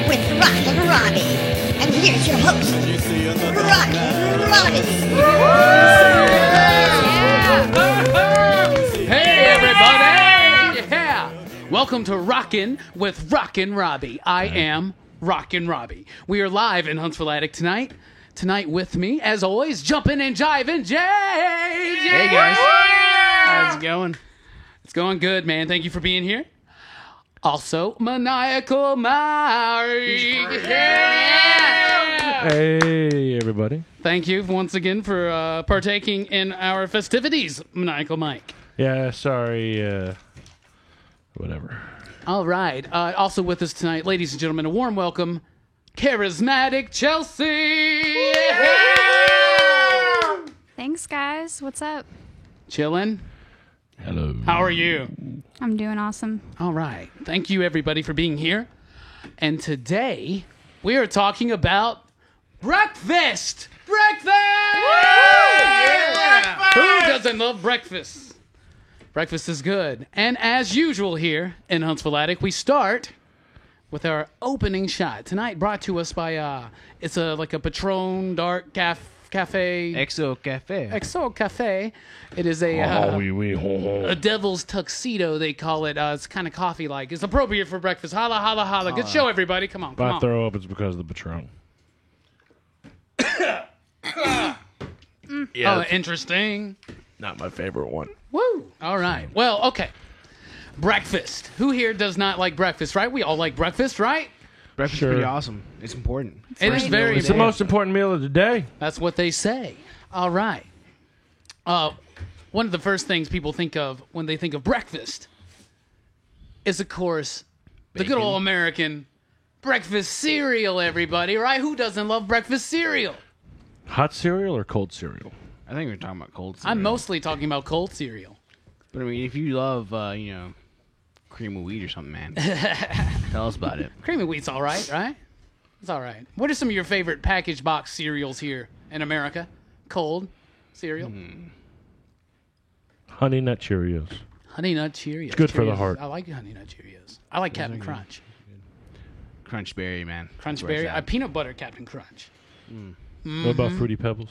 with Rockin' Robbie. And here's your host, Rockin' Robbie. Hey, everybody! Yeah! Welcome to Rockin' with Rockin' Robbie. I am Rockin' Robbie. We are live in Huntsville Attic tonight. Tonight with me, as always, jumping and jiving, Jay! Hey, guys. How's it going? It's going good, man. Thank you for being here. Also, Maniacal Mike. Yeah! Hey, everybody. Thank you once again for partaking in our festivities, Maniacal Mike. Yeah, sorry. Whatever. All right. Also with us tonight, ladies and gentlemen, a warm welcome, Charismatic Chelsea. Yeah! Thanks, guys. What's up? Chillin'. Hello. How are you? I'm doing awesome. All right. Thank you, everybody, for being here. And today, we are talking about breakfast. Breakfast! Yeah! Who doesn't love breakfast? Breakfast is good. And as usual here in Huntsville Attic, we start with our opening shot. Tonight brought to us by, it's like a Patron Dark Cafe. Exo Cafe. XO Cafe. It is a devil's tuxedo, they call it. It's kind of coffee-like. It's appropriate for breakfast. Holla, holla, holla. Good show, everybody. Come on, If come I on. throw up, it's because of the Patron. Oh, interesting. Not my favorite one. Woo. All right. Well, okay. Breakfast. Who here does not like breakfast, right? We all like breakfast, right? Breakfast Sure. is pretty awesome. It's important. It is very It's the important. most important meal of the day. That's what they say. All right. One of the first things people think of when they think of breakfast is, of course, the good Bacon. old American breakfast cereal, everybody, right? Who doesn't love breakfast cereal? Hot cereal or cold cereal? I think we're talking about cold cereal. I'm mostly talking about cold cereal. But I mean, if you love, cream of wheat or something, man, tell us about it. Cream of wheat's all right, right? It's all right. What are some of your favorite packaged box cereals here in America? Cold cereal? Honey Nut Cheerios. Honey Nut Cheerios. It's good for the heart. I like Honey Nut Cheerios. I like Captain Crunch. Crunch Berry, man. Crunch That's where it's Berry. at. Peanut butter Captain Crunch. What about Fruity Pebbles?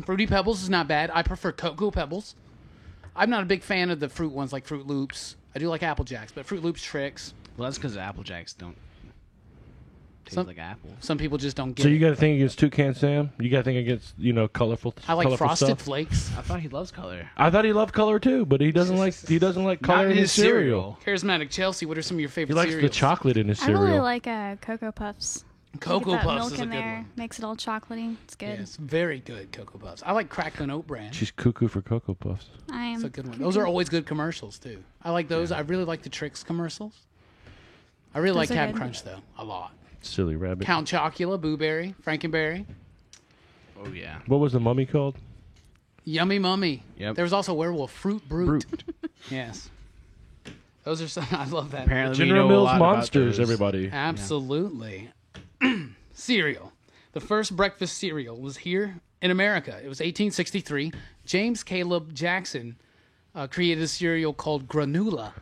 Fruity Pebbles is not bad. I prefer Cocoa Pebbles. I'm not a big fan of the fruit ones like Fruit Loops. I do like Apple Jacks, but Fruit Loops Tricks. Well, that's because Apple Jacks don't taste Some- like apples. Some people just don't get So you it. got to think against Toucan Sam? You got to think against, colorful I like colorful Frosted stuff? Flakes. I thought he loves color. I thought he loved color too, but he doesn't like color Not in his cereal. Charismatic Chelsea, what are some of your He favorite likes cereals? the chocolate in his I cereal. really like Cocoa Puffs. Cocoa Get that Puffs milk is a in good there. one. Makes it all chocolatey. It's good. Yes, very good Cocoa Puffs. I like Crackling Oat Bran. She's cuckoo for Cocoa Puffs. I am. That's a good one. Those are always good commercials too. I like those. I really like the Tricks commercials. I really like Those are Captain good. Crunch though, a lot. Silly rabbit. Count Chocula, Boo Berry, Frankenberry, Oh, yeah. What was the mummy called? Yummy Mummy. Yep. There was also Werewolf Fruit Brute. Yes. Those are some. I love that. Apparently, General we know a Mills lot about Monsters, those. everybody. Absolutely. Cereal. The first breakfast cereal was here in America. It was 1863. James Caleb Jackson created a cereal called Granola,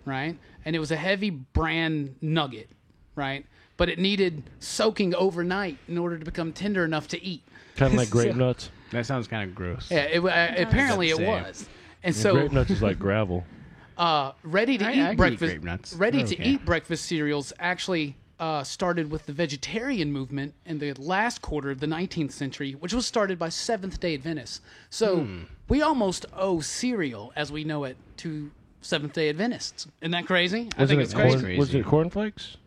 right? And it was a heavy bran nugget, right? But it needed soaking overnight in order to become tender enough to eat. Kind of like grape nuts. That sounds kind of gross. Yeah, apparently it Same. was. And Yeah, so grape nuts is like gravel. ready to I eat can eat breakfast. grape nuts. Ready They're to okay. eat breakfast cereals actually started with the vegetarian movement in the last quarter of the 19th century, which was started by Seventh-day Adventists. So we almost owe cereal as we know it to Seventh-day Adventists. Isn't that crazy? I think it's crazy. crazy. Was it cornflakes?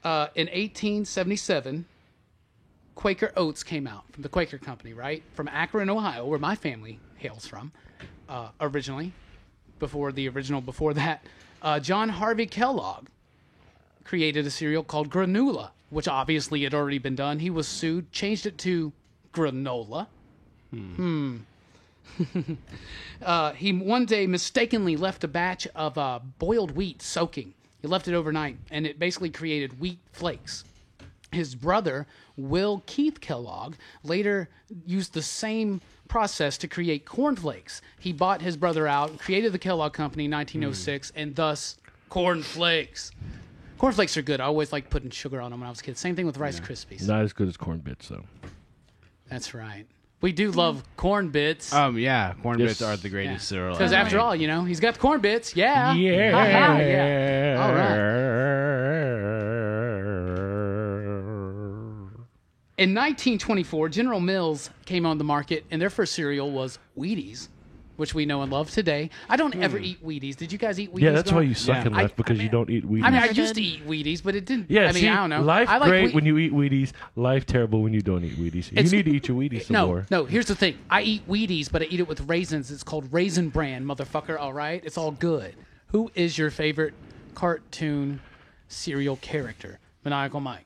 In 1877, Quaker Oats came out from the Quaker Company, right? From Akron, Ohio, where my family hails from, originally. Before that, John Harvey Kellogg created a cereal called Granola, which obviously had already been done. He was sued, changed it to granola. He one day mistakenly left a batch of boiled wheat soaking. He left it overnight, and it basically created wheat flakes. His brother, Will Keith Kellogg, later used the same process to create cornflakes. He bought his brother out, created the Kellogg Company in 1906, and thus cornflakes. Cornflakes are good. I always liked putting sugar on them when I was a kid. Same thing with Rice Krispies. Not as good as corn bits, though. That's right. We do love corn bits. Yeah, corn Yes. bits are the greatest cereal. Because ever after made. all, he's got the corn bits. Yeah. Yeah. Ha-ha, yeah. All right. In 1924, General Mills came on the market, and their first cereal was Wheaties, which we know and love today. I don't ever eat Wheaties. Did you guys eat Wheaties? Yeah, that's why growing- you suck Yeah. in life, because I you mean- don't eat Wheaties. I mean, I Never used did. to eat Wheaties, but it didn't. yeah, I mean, see, I don't know. life I like great when you eat Wheaties. Life terrible when you don't eat Wheaties. You It's- need to eat your Wheaties some more. No, here's the thing. I eat Wheaties, but I eat it with raisins. It's called Raisin Bran, motherfucker, all right? It's all good. Who is your favorite cartoon cereal character? Maniacal Mike.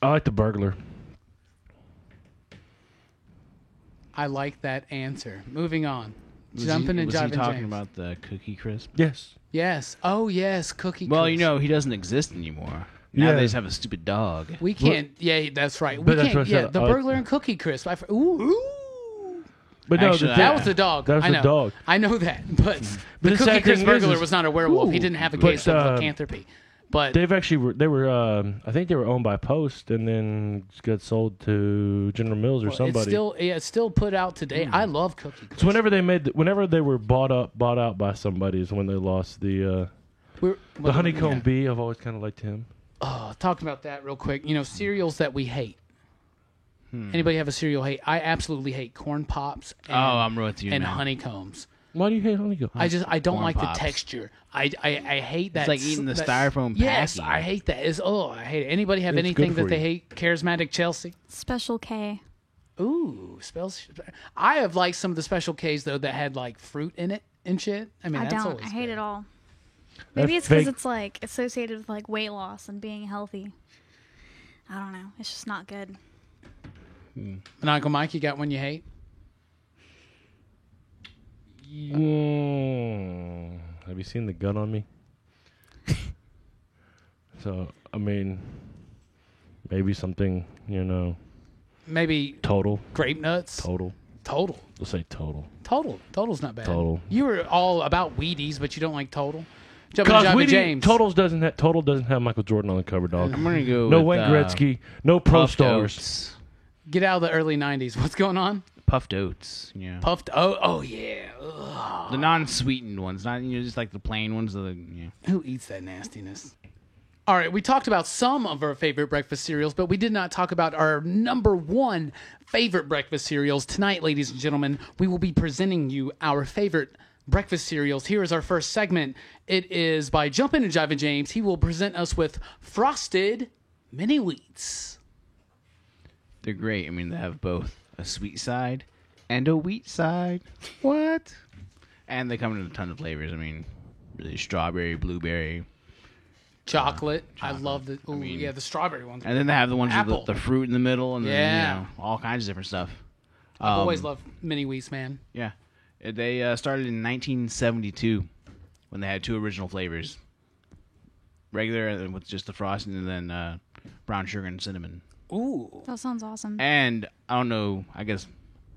I like the burglar. I like that answer. Moving on. Was Jumping he, and was he jiving talking James. about the Cookie Crisp? Yes. Yes. Oh, yes. Cookie Well, Crisp. he doesn't exist anymore. Now Yeah. they just have a stupid dog. We can't. Yeah, that's right. We But that's can't. what I Yeah, said, the burglar and Cookie Crisp. Ooh. But no, Actually, the That thing- was the dog. That was I the know. dog. I know that. But the the Cookie sad Crisp thing is- burglar was not a werewolf. He Ooh. didn't have a But, case of lycanthropy. But They've actually they were I think they were owned by Post and then got sold to General Mills or somebody. it's still put out today. I love Cookie Crisp. so whenever they were bought out by somebody is when they lost the honeycomb bee. I've always kind of liked him. Talking about that real quick. Cereals that we hate. Anybody have a cereal hate? I absolutely hate corn pops. And, I'm with you, And man. honeycombs. Why do you hate honeycomb? I don't Corn like Pops. the texture. I hate that. like eating the that- styrofoam Yes, packet. I hate that. I hate it. Anybody have It's anything good that for they you. hate? Charismatic Chelsea. Special K. Ooh, spells. I have liked some of the Special Ks though that had like fruit in it and shit. I mean, I that's don't. always I hate good. it all. That Maybe it's because fake- it's like associated with like weight loss and being healthy. I don't know. It's just not good. And Uncle Mike, you got one you hate? Have you seen the gun on me? So I mean, maybe something Maybe total. grape nuts. Total. Total. Let's say total. Total's not bad. Total. You were all about Wheaties, but you don't like Total. Jumping Because Java James. Total doesn't have Michael Jordan on the cover, dog. I'm gonna go. No with, Wayne Gretzky. No Pro Puffed Stars. Oats. Get out of the early '90s. What's going on? Puffed Oats. Yeah. Puffed. Oh yeah. Ugh. The non-sweetened ones, not just like the plain ones. Who eats that nastiness? All right, we talked about some of our favorite breakfast cereals, but we did not talk about our number one favorite breakfast cereals. Tonight, ladies and gentlemen, we will be presenting you our favorite breakfast cereals. Here is our first segment. It is by Jumpin' and Jive and James. He will present us with Frosted Mini Wheats. They're great. I mean, they have both a sweet side and a wheat side. What? And they come in a ton of flavors. I mean, really strawberry, blueberry. Chocolate. I love the. Ooh, mean- yeah, the strawberry ones. And then they have the ones Apple. with the fruit in the middle, and then Yeah. all kinds of different stuff. I've always loved Mini Wheats, man. Yeah, they started in 1972 when they had two original flavors: regular and with just the frosting, and then brown sugar and cinnamon. Ooh. That sounds awesome. And I don't know, I guess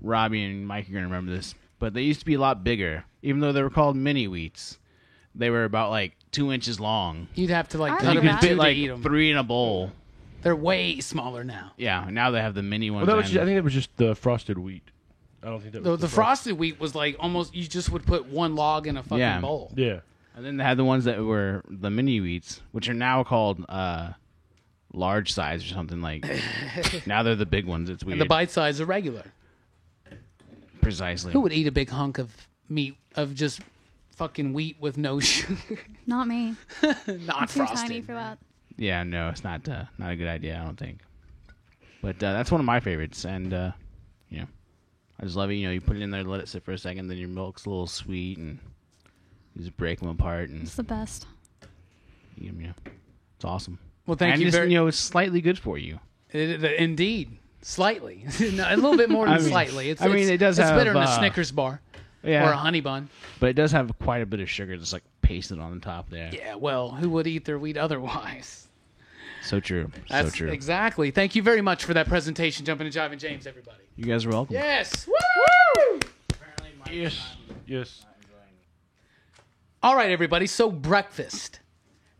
Robbie and Mike are gonna remember this, but they used to be a lot bigger, even though they were called mini wheats. They were about like 2 inches long. You'd have to like I cut like them You in that. could two fit to like eat them. 3 in a bowl. They're way smaller now. Yeah, now they have the mini ones. Well, I and- think that was just the frosted wheat. I don't think that was The frosted wheat was like almost you just would put one log in a fucking Yeah. bowl. Yeah. And then they had the ones that were the mini wheats, which are now called large size or something like. Now they're the big ones. It's weird. And the bite size are regular. Precisely. Who would eat a big hunk of meat of just fucking wheat with no sugar? Not me. Not Too frosted. tiny for that. Yeah, no, it's not a good idea. I don't think. But that's one of my favorites, and I just love it. You put it in there, let it sit for a second, then your milk's a little sweet, and you just break them apart, and It's the best. it's awesome. Well, thank and you it's, very it's slightly good for you. Indeed. Slightly. No, a little bit more than I mean- slightly. It's, I mean, it's- it does It's have, better than a Snickers bar Yeah, or a honey bun. but it does have quite a bit of sugar that's like pasted on the top there. Yeah, well, who would eat their wheat otherwise? So true. That's so true. Exactly. Thank you very much for that presentation, Jumping and Jiving James, everybody. You guys are welcome. Yes. Woo! Yes. All right, everybody. So breakfast.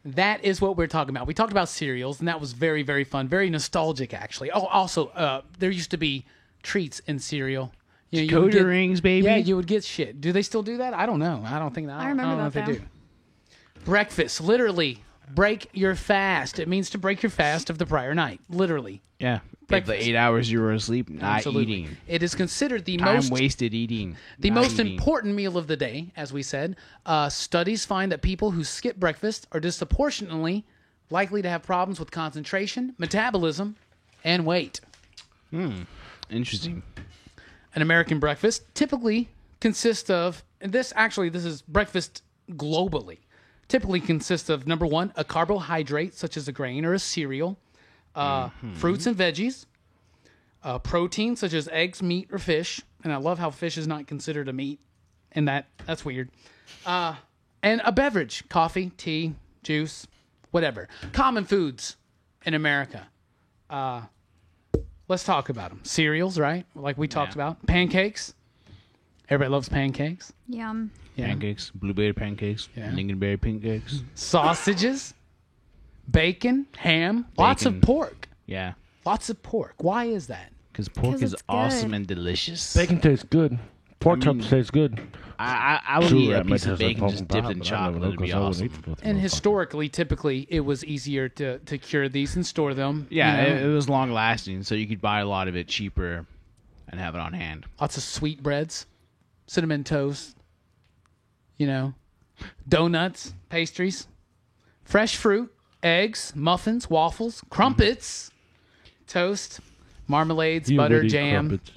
That is what we're talking about. We talked about cereals, and that was very, very fun. Very nostalgic, actually. Oh, also, there used to be treats in cereal. You would Dakota get- rings, baby. Yeah, you would get shit. Do they still do that? I don't know. I don't think that. I remember don't know that, if they do. Breakfast, literally, break your fast. It means to break your fast of the prior night. Literally. Yeah. Breakfast. The 8 hours you were asleep, not Absolutely. eating. It is considered the Time most wasted eating. The not most eating. important meal of the day, as we said. Studies find that people who skip breakfast are disproportionately likely to have problems with concentration, metabolism, and weight. Interesting. An American breakfast typically consists of, and this is breakfast globally, typically consists of, number one, a carbohydrate, such as a grain or a cereal, fruits and veggies, protein, such as eggs, meat, or fish. And I love how fish is not considered a meat, and that's weird. And a beverage, coffee, tea, juice, whatever. Common foods in America. Let's talk about them. Cereals, right? Like we talked about. Pancakes. Everybody loves pancakes. Yum. Yeah. Pancakes, blueberry pancakes, Yeah. lingonberry pancakes. Sausages. Bacon. Ham. Lots of Bacon. pork. Yeah. Lots of pork. Why is that? Because pork 'Cause is it's awesome good. and delicious. Bacon tastes good. Pork I mean- chops taste good. I would True, eat a that might piece of taste like bacon just pumpkin dipped pie, in but I never chocolate. know It'd be 'cause I wouldn't awesome. eat the both And motherfuckers. historically, typically, it was easier to cure these and store them. Yeah, you know? it was long lasting, so you could buy a lot of it cheaper and have it on hand. Lots of sweet breads, cinnamon toast, donuts, pastries, fresh fruit, eggs, muffins, waffles, crumpets, toast, marmalades, You butter, would eat jam, crumpets.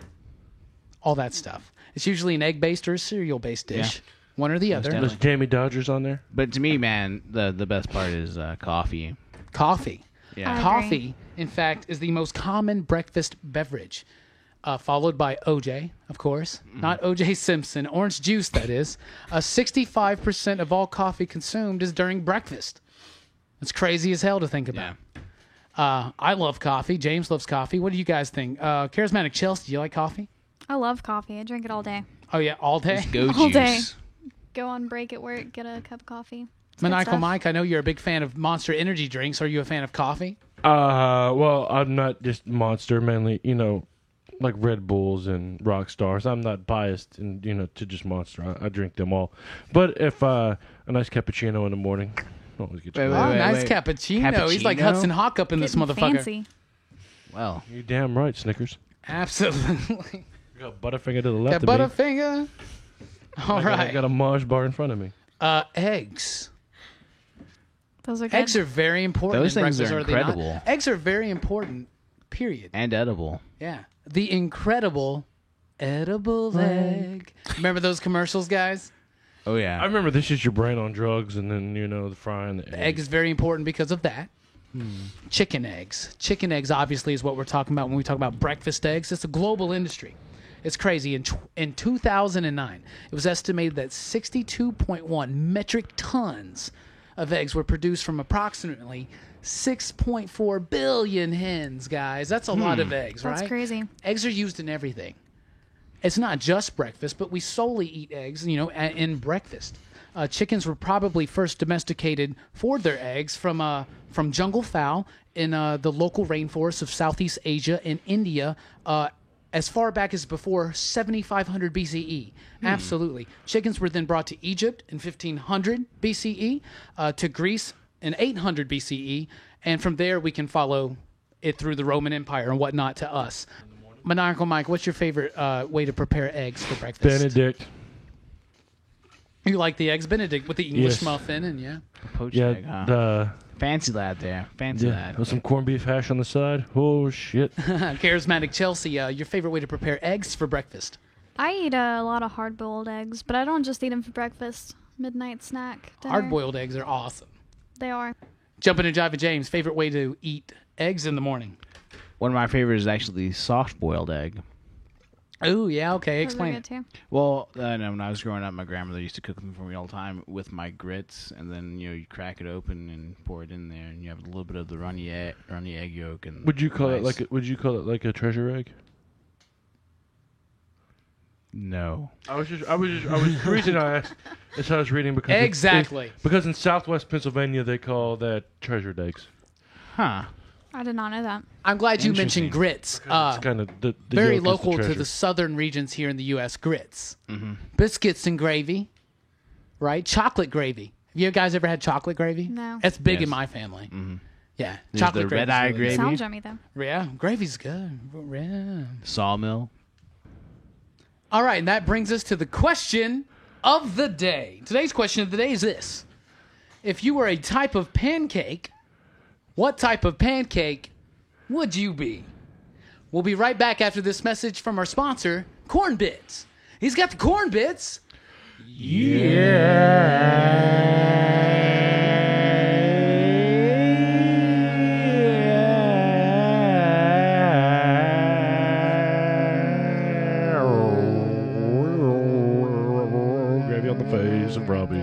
all that stuff. It's usually an egg-based or a cereal-based dish, one or the other. definitely. There's Jamie Dodgers on there. But to me, man, the best part is coffee. Coffee. Yeah. I agree. Coffee, in fact, is the most common breakfast beverage, followed by OJ, of course. Not OJ Simpson. Orange juice, that is. 65% of all coffee consumed is during breakfast. It's crazy as hell to think about. Yeah. I love coffee. James loves coffee. What do you guys think? Charismatic Chelsea, do you like coffee? I love coffee. I drink it all day. Oh, yeah, all day? Just go All juice. day. Go on break at work, get a cup of coffee. It's good Maniacal stuff. Mike, I know you're a big fan of Monster Energy drinks. Are you a fan of coffee? Well, I'm not just Monster, mainly, like Red Bulls and Rock Stars. I'm not biased, and to just Monster. I drink them all. But if a nice cappuccino in the morning, always get Wait, you. wait, Oh, wait. nice cappuccino. He's like Cappuccino? Hudson Hawk up in this Getting motherfucker. fancy. Well, You damn right, Snickers. Absolutely. You got Butterfinger to the left Got of me. Butterfinger. All I right. got a Maj bar in front of me. Eggs. Those are good. Eggs are very important. Those in things breakfast, are they not? incredible. Eggs are very important. Period. and edible. Yeah. The incredible edible egg. Remember those commercials, guys? Oh yeah. I remember this is your brain on drugs, and then the frying the Egg is very important because of that. Chicken eggs. Chicken eggs, obviously, is what we're talking about when we talk about breakfast eggs. It's a global industry. It's crazy. In 2009, it was estimated that 62.1 metric tons of eggs were produced from approximately 6.4 billion hens, guys. That's a lot of eggs, right? That's crazy. Eggs are used in everything. It's not just breakfast, but we solely eat eggs, in breakfast. Chickens were probably first domesticated for their eggs from jungle fowl in the local rainforests of Southeast Asia and India as far back as before 7500 BCE. Absolutely. Chickens were then brought to Egypt in 1500 BCE, to Greece in 800 BCE, and from there we can follow it through the Roman Empire and whatnot to us. Maniacal Mike, what's your favorite way to prepare eggs for breakfast? Benedict. You like the eggs Benedict with the English Yes. muffin and yeah. Poached Yeah, egg, huh? the Fancy lad there. Fancy yeah, lad. with some corned beef hash on the side. Oh shit! Charismatic Chelsea, your favorite way to prepare eggs for breakfast? I eat a lot of hard-boiled eggs, but I don't just eat them for breakfast. Midnight snack. Dinner. Hard-boiled eggs are awesome. They are. Jumping to Jive James, favorite way to eat eggs in the morning? One of my favorites is actually soft boiled egg. Oh, yeah, okay, Those are explain good it. too. Well, no, when I was growing up, my grandmother used to cook them for me all the time with my grits, and then you crack it open and pour it in there, and you have a little bit of the runny egg yolk. And Would you call it rice. Would you call it like a treasure egg? No. The reason I asked is I was reading because Exactly. because in Southwest Pennsylvania they call that treasured eggs. Huh. I did not know that. I'm glad you mentioned Interesting. grits. It's kind of the Very yolk is local to treasure. the southern regions here in the U.S. Grits, Mm-hmm. biscuits and gravy, right? Chocolate gravy. Have you guys ever had chocolate gravy? No. That's big Yes. in my family. Mm-hmm. Yeah, There's chocolate the gravy's red-eye really gravy. Sounds yummy though. good. Yeah, gravy's good. Yeah. Sawmill. All right, and that brings us to the question of the day. Today's question of the day is this: if you were a type of pancake, what type of pancake would you be? We'll be right back after this message from our sponsor, Corn Bits. He's got the corn bits. Gravy on the face of Robbie.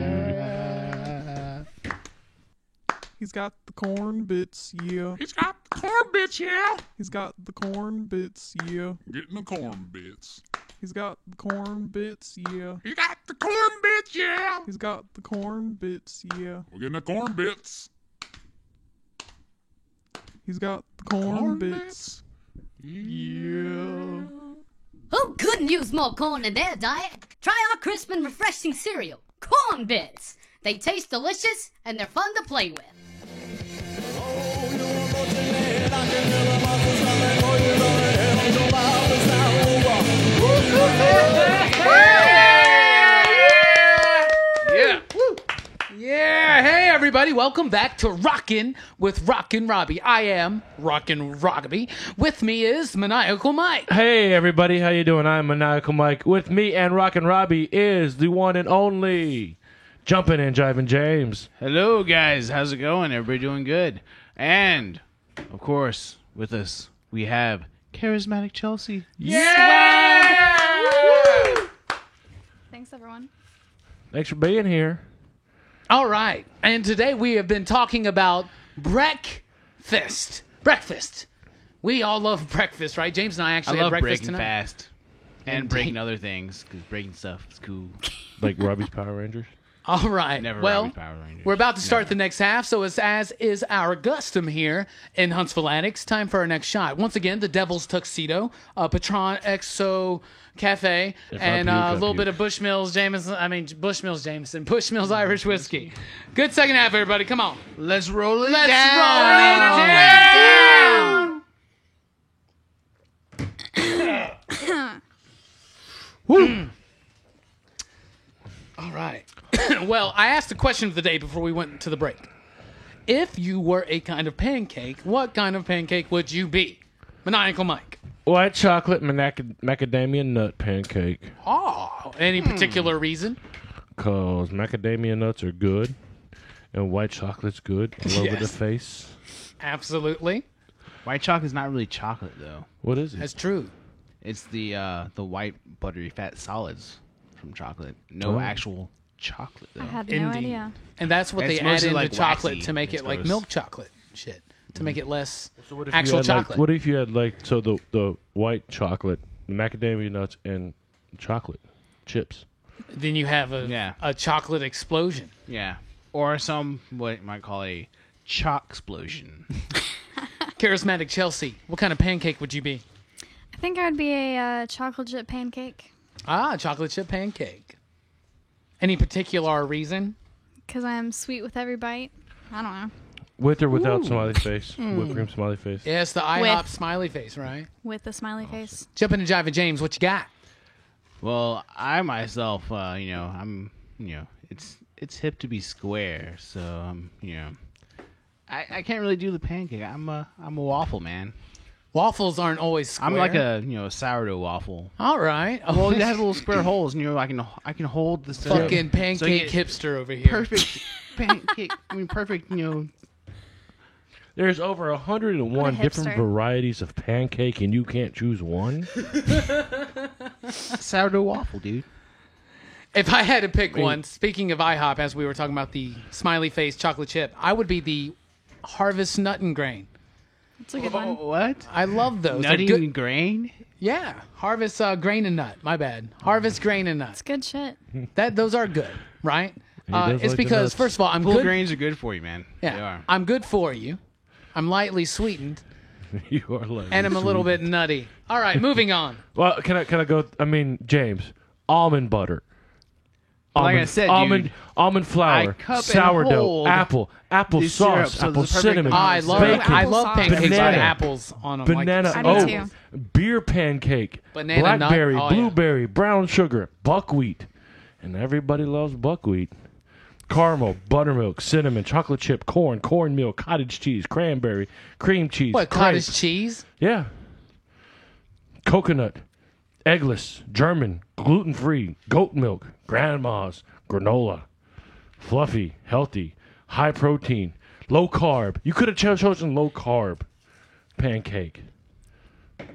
He's got the corn bits, yeah. He's got the corn bits, yeah. He's got the corn bits, yeah. Getting the corn bits. He's got the corn bits, yeah. He got the corn bits, yeah. He's got the corn bits, yeah. We're getting the corn bits. He's got the corn bits, yeah. Who couldn't use more corn in their diet? Try our crisp and refreshing cereal, Corn Bits. They taste delicious and they're fun to play with. Yeah. Woo. Yeah. Hey, everybody. Welcome back to Rockin' with Rockin' Robbie. I am Rockin' Robbie. With me is Maniacal Mike. Hey everybody, how you doing? I'm Maniacal Mike. With me and Rockin' Robbie is the one and only Jumpin' and Jivin' James. Hello, guys. How's it going? Everybody doing good? And, of course, with us, we have Charismatic Chelsea. Thanks everyone. Thanks for being here. All right. And today we have been talking about breakfast. Breakfast. We all love breakfast, right? James and I I actually had love breakfast breaking tonight. fast. And Indeed. breaking other things, because breaking stuff is cool. Like Robbie's Power Rangers. All right. Never well, Robbie Power Rangers. we're about to start the next half, so as is our custom here in Huntsville Addicts, time for our next shot. Once again, the Devil's Tuxedo, Patron XO Cafe, and a little bit of Bushmills Jameson, Bushmills Irish Whiskey. Good second half, everybody. Come on. Let's roll it Let's down. roll it down. All right. Well, I asked the question of the day before we went to the break. If you were a kind of pancake, what kind of pancake would you be? Maniacal Mike. White chocolate macadamia nut pancake. Oh, any particular reason? Because macadamia nuts are good. And white chocolate's good. All over the Yes. face. Absolutely. White chocolate's not really chocolate, though. What is it? That's true. It's the white, buttery, fat solids from chocolate. No Oh. actual chocolate, though. I had no Indeed. idea. And that's what It's they add mostly into like chocolate waxy. to make It's it like gross. milk chocolate shit. To make it less So what if actual you had, chocolate. Like, what if you had the white chocolate, macadamia nuts, and chocolate chips? Then you have a chocolate explosion. Yeah. Or some, what you might call a chalk explosion. Charismatic Chelsea, what kind of pancake would you be? I think I would be a chocolate chip pancake Ah, chocolate chip pancake. Any particular reason? because I am sweet with every bite. I don't know. With or without smiley face? Whipped cream smiley face? Yes, the IHOP With. smiley face, right? With the smiley face. Jumping to Jive and James, what you got? Well, I myself, I'm, it's hip to be square, so I can't really do the pancake. I'm a waffle man. Waffles aren't always square. I'm like a sourdough waffle. All right. Well, it has little square holes, and I can hold the Fucking pancake hipster over here. perfect pancake. I mean, perfect. There's over 101 different hipster. varieties of pancake, and you can't choose one. Sourdough waffle, dude. If I had to pick one, speaking of IHOP, as we were talking about the smiley face chocolate chip, I would be the Harvest Nut and Grain. It's a good one. What? I love those. They're Nutty good. and grain? Yeah, Harvest Grain and Nut. My bad. Harvest Grain and Nut. It's good shit. Those are good, right? does It's like the because nuts. first of all, I'm Full good. grains are good for you, man. They Yeah, are. I'm good for you. I'm lightly sweetened, You are like and I'm a little bit nutty. All right, moving on. Well, can I go? I mean, James, almond butter. Like I said, dude, almond flour, I cup and sourdough, hold apple the syrup, sauce, so apple it's the perfect cinnamon, amount I of love syrup. bacon, I love Applesauce. pancakes with Banana. apples on them. banana, I do oh, too. beer pancake, Banana nut. blackberry, Oh, yeah. blueberry, brown sugar, buckwheat, and everybody loves buckwheat. Caramel, buttermilk, cinnamon, chocolate chip, cornmeal, cottage cheese, cranberry, cream cheese. What, grape. cottage cheese? Yeah. Coconut, eggless, German, gluten-free, goat milk, grandma's, granola, fluffy, healthy, high protein, low carb. You could have chosen low carb pancake. And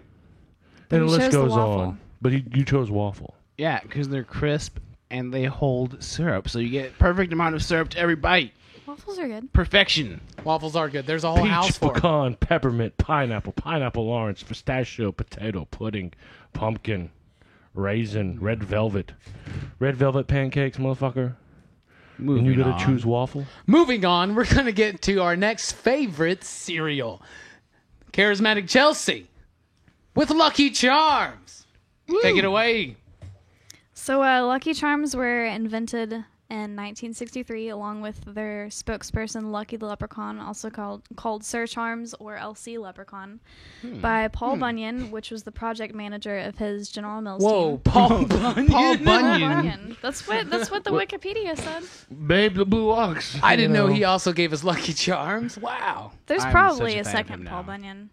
the you list chose the goes waffle. on. But you chose waffle. Yeah, because they're crisp and they hold syrup, so you get perfect amount of syrup to every bite. Waffles are good. Perfection. Waffles are good. There's a whole house Peach, for 'em. pecan, peppermint, pineapple orange, pistachio, potato, pudding, pumpkin, raisin, red velvet. Red velvet pancakes, motherfucker. Moving And you gotta on. choose waffle? Moving on, we're going to get to our next favorite cereal. Charismatic Chelsea with Lucky Charms. Take it away. So, Lucky Charms were invented in 1963, along with their spokesperson Lucky the Leprechaun, also called Sir Charms or LC Leprechaun, by Paul Bunyan, which was the project manager of his General Mills Whoa, team. Paul Bunyan. Paul Paul Bunyan. Bunyan. That's what the Wikipedia said. Babe, the blue ox. I didn't know he also gave us Lucky Charms. Wow. There's I'm probably such a a fan of second him Paul now. Bunyan.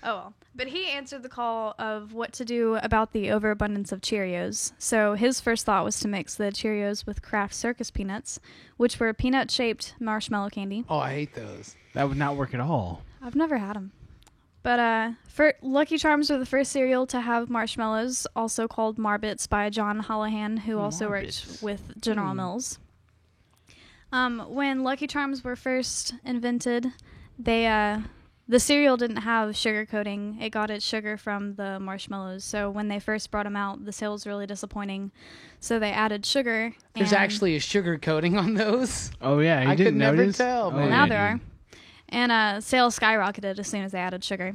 Oh well. But he answered the call of what to do about the overabundance of Cheerios. So his first thought was to mix the Cheerios with Kraft Circus peanuts, which were peanut-shaped marshmallow candy. Oh, I hate those. That would not work at all. I've never had them. But Lucky Charms were the first cereal to have marshmallows, also called Marbits by John Holohan, who also worked Marbits. with General Mills. When Lucky Charms were first invented, the cereal didn't have sugar coating. It got its sugar from the marshmallows. So when they first brought them out, the sales were really disappointing. So they added sugar. There's and actually a sugar coating on those. Oh yeah, you I didn't could never notice? tell, Oh, man. now yeah, there are. dude. And sales skyrocketed as soon as they added sugar.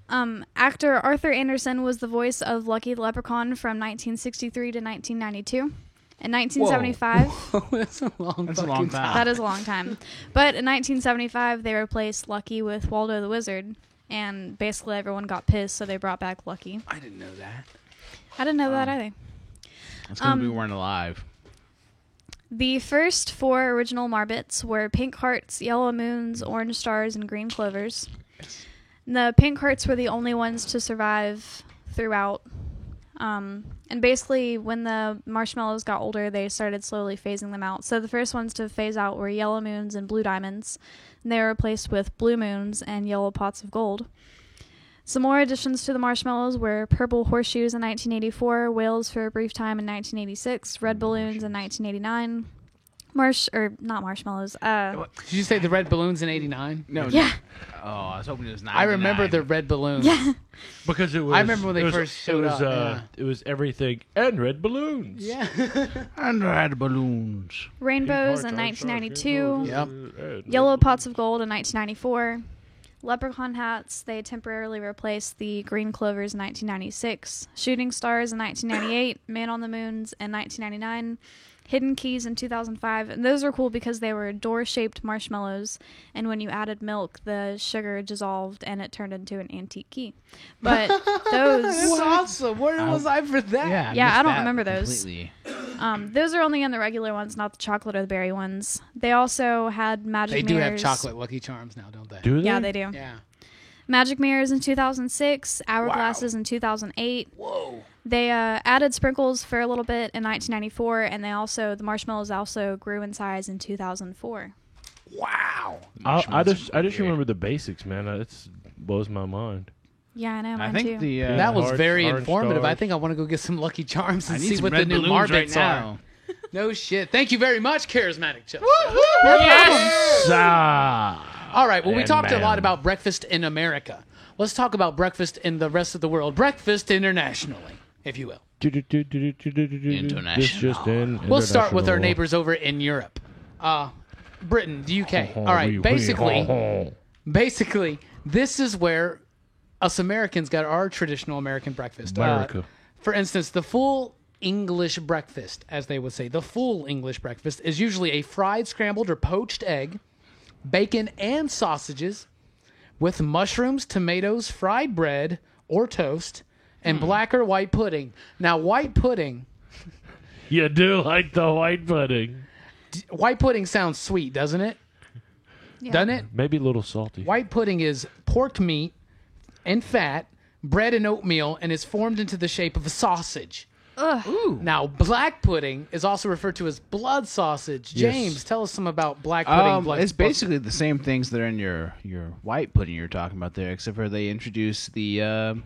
Actor Arthur Anderson was the voice of Lucky the Leprechaun from 1963 to 1992. In 1975, That's a long That's a fucking long time. that is a long time. But in 1975, they replaced Lucky with Waldo the Wizard, and basically everyone got pissed, so they brought back Lucky. I didn't know that. I didn't know that either. That's because we weren't alive. The first 4 original Marbits were Pink Hearts, Yellow Moons, Orange Stars, and Green Clovers. The Pink Hearts were the only ones to survive throughout. And basically, when the marshmallows got older, they started slowly phasing them out. So the first ones to phase out were Yellow Moons and Blue Diamonds. And they were replaced with Blue Moons and Yellow Pots of Gold. Some more additions to the marshmallows were Purple Horseshoes in 1984, Whales for a brief time in 1986, Red Balloons in 1989. Not marshmallows. Did you say the red balloons in '89? No. Yeah. Oh, I was hoping it was 99. I remember the red balloons. Yeah. Because it was. I remember when they it was- first showed it was, up, yeah. It was everything and red balloons. Yeah. And red balloons. Rainbows in 1992. Yep. Yellow Pots of Gold in 1994. Leprechaun hats, they temporarily replaced the green clovers in 1996. Shooting Stars in 1998. Man on the Moons in 1999. Hidden Keys in 2005. And those were cool because they were door-shaped marshmallows, and when you added milk, the sugar dissolved and it turned into an antique key. But That's those... awesome. Where was I for that? Yeah, Yeah, missed I don't that remember those. completely. Those are only in the regular ones, not the chocolate or the berry ones. They also had magic They do have mirrors. chocolate Lucky Charms now, don't they? Do they? Yeah, they do. Yeah. Magic mirrors in 2006, hourglasses in 2008. Whoa. They added sprinkles for a little bit in 1994, and the marshmallows also grew in size in 2004. Wow. I just remember the basics, man. It blows my mind. Yeah, I know. I Mine think too. the That was Orange- very orange informative. I stars. think I want to go get some Lucky Charms I and need see some what the red new balloons right Marbits now. are. No shit. Thank you very much, Charismatic Chelsea. All right. Well, we And talked a lot ma'am. about breakfast in America. Let's talk about breakfast in the rest of the world. Breakfast internationally, if you will. International. We'll start with our neighbors over in Europe. Britain, the UK. All right. Basically, this is where us Americans got our traditional American breakfast. America. For instance, the full English breakfast, as they would say, the full English breakfast is usually a fried, scrambled, or poached egg, bacon, and sausages with mushrooms, tomatoes, fried bread or toast, and black or white pudding. Now, white pudding You do like the white pudding. White pudding sounds sweet, doesn't it? Yeah. Doesn't it? Maybe a little salty. White pudding is pork meat and fat, bread and oatmeal, and is formed into the shape of a sausage. Ugh. Now, black pudding is also referred to as blood sausage. James, tell us some about black pudding. It's basically the same things that are in your white pudding you're talking about there, except for they introduce the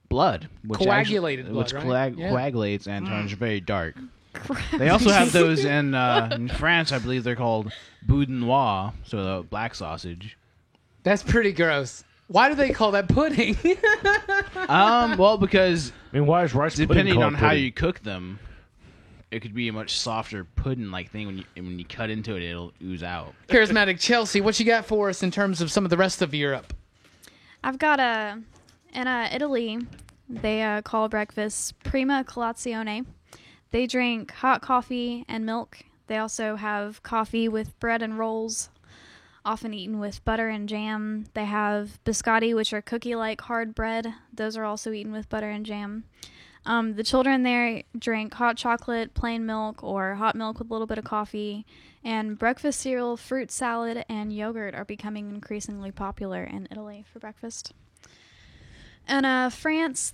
blood, which Coagulated actually, blood, which right? Yeah. coagulates and turns very dark. They also have those in France. I believe they're called boudin noir, so the black sausage. That's pretty gross. Why do they call that pudding? Well, because I mean, why is rice pudding depending called on how pudding? you cook them, it could be a much softer pudding-like thing. When you cut into it, it'll ooze out. Charismatic Chelsea, what you got for us in terms of some of the rest of Europe? I've got in Italy, they call breakfast prima colazione. They drink hot coffee and milk. They also have coffee with bread and rolls, often eaten with butter and jam. They have biscotti, which are cookie-like hard bread. Those are also eaten with butter and jam. The children there drink hot chocolate, plain milk, or hot milk with a little bit of coffee. And breakfast cereal, fruit salad, and yogurt are becoming increasingly popular in Italy for breakfast. In France,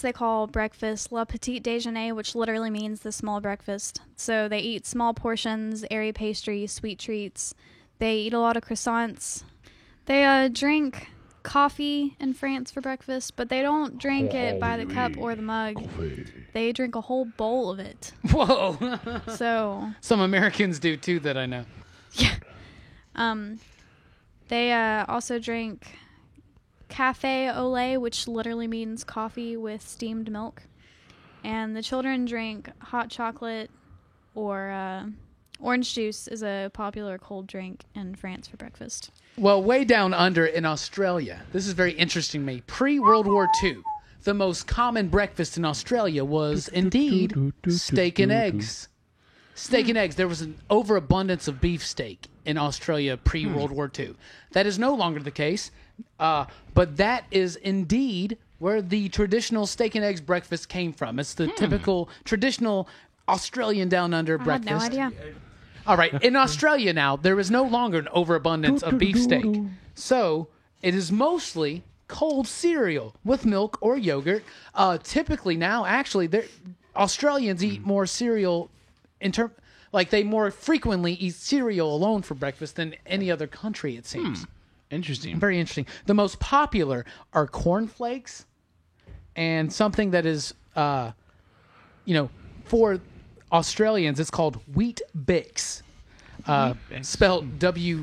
they call breakfast le petit déjeuner, which literally means the small breakfast. So they eat small portions, airy pastries, sweet treats. They eat a lot of croissants. They drink coffee in France for breakfast, but they don't drink it by the cup or the mug. They drink a whole bowl of it. Whoa. So Some Americans do too that I know. they also drink café au lait, which literally means coffee with steamed milk. And the children drink hot chocolate, or orange juice is a popular cold drink in France for breakfast. Well, way down under in Australia, this is very interesting to me. Pre-World War II, the most common breakfast in Australia was indeed steak and eggs. Steak and eggs. There was an overabundance of beefsteak in Australia pre-World War II. That is no longer the case, but that is indeed where the traditional steak and eggs breakfast came from. It's the typical traditional Australian down under breakfast. I had no idea. All right, in Australia now, there is no longer an overabundance of beefsteak. So it is mostly cold cereal with milk or yogurt. Typically now, actually, Australians eat more cereal they more frequently eat cereal alone for breakfast than any other country, it seems. Interesting. Very interesting. The most popular are cornflakes and something that is, for Australians, it's called Wheat Bix. Spelled WEET-BIX.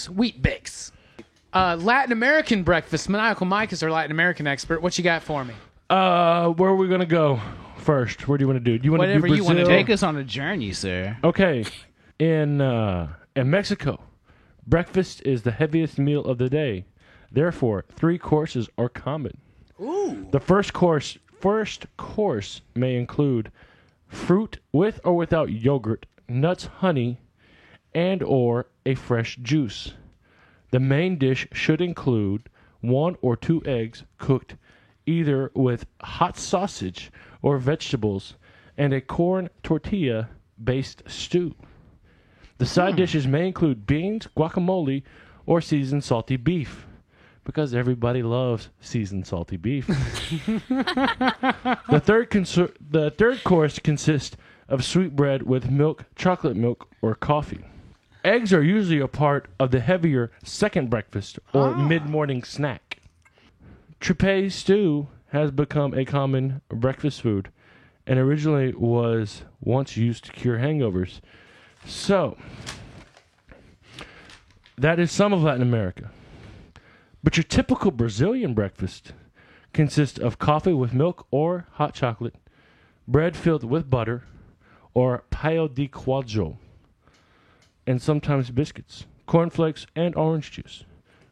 Wheat Bix. Latin American breakfast. Maniacal Mike is our Latin American expert. What you got for me? Where are we gonna go first? Where do you want to do? Do you want to do Whatever you Brazil? wanna do. Take us on a journey, sir. Okay, in Mexico, breakfast is the heaviest meal of the day. Therefore, 3 courses are common. Ooh. The first course may include fruit with or without yogurt, nuts, honey, and or a fresh juice. The main dish should include 1 or 2 eggs cooked either with hot sausage or vegetables and a corn tortilla-based stew. The side dishes may include beans, guacamole, or seasoned salty beef. because everybody loves seasoned salty beef. The third course consists of sweetbread with milk, chocolate milk, or coffee. Eggs are usually a part of the heavier second breakfast or mid-morning snack. Tripe stew has become a common breakfast food and originally was once used to cure hangovers. So, that is some of Latin America. But your typical Brazilian breakfast consists of coffee with milk or hot chocolate, bread filled with butter, or pão de queijo, and sometimes biscuits, cornflakes, and orange juice.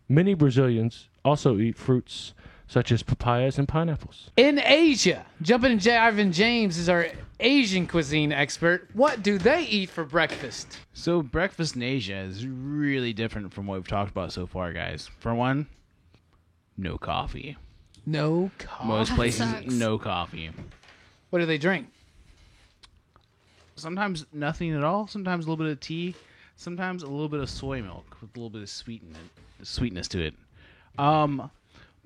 Many Brazilians also eat fruits such as papayas and pineapples. In Asia, jumping in Ivan James is our Asian cuisine expert. What do they eat for breakfast? So breakfast in Asia is really different from what we've talked about so far, guys. For one, no coffee. No coffee. Most places, sucks. no coffee. What do they drink? Sometimes nothing at all. Sometimes a little bit of tea. Sometimes a little bit of soy milk with a little bit of sweetness to it.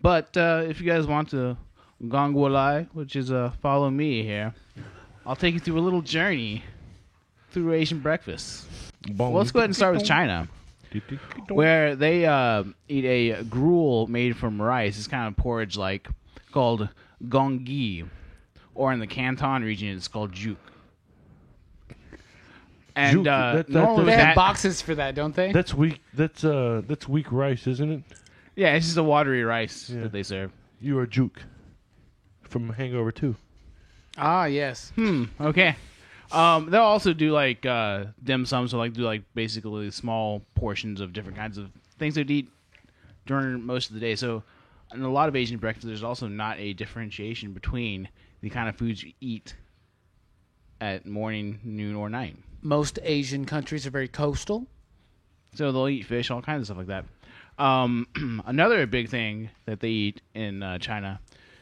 But if you guys want to gongwalai, which is follow me here, I'll take you through a little journey through Asian breakfast. Well, let's go ahead and start with China, where they eat a gruel made from rice. It's kind of porridge-like, called gonggi, or in the Canton region, it's called juk. And normally They with have that, boxes for that, don't they? That's weak. That's weak rice, isn't it? yeah, it's just a watery rice that they serve. You are Juke from Hangover 2. Ah, yes. Okay. They'll also do like dim sum, so like do like basically small portions of different kinds of things they'd eat during most of the day. So in a lot of Asian breakfasts, there's also not a differentiation between the kind of foods you eat at morning, noon, or night. Most Asian countries are very coastal. So they'll eat fish, all kinds of stuff like that. Another big thing that they eat in China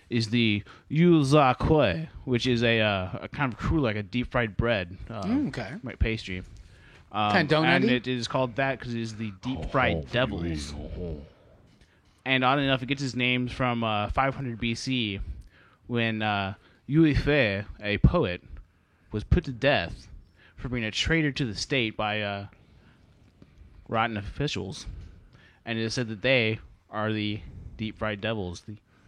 is the yu za kui, which is a kind of crude, like a deep fried bread, Okay. like pastry. Kind of donut-y? And it is called that because it is the deep fried devils. And oddly enough, it gets its names from 500 BC when Yue Fei, a poet, was put to death for being a traitor to the state by rotten officials. And it is said that they are the deep fried devils,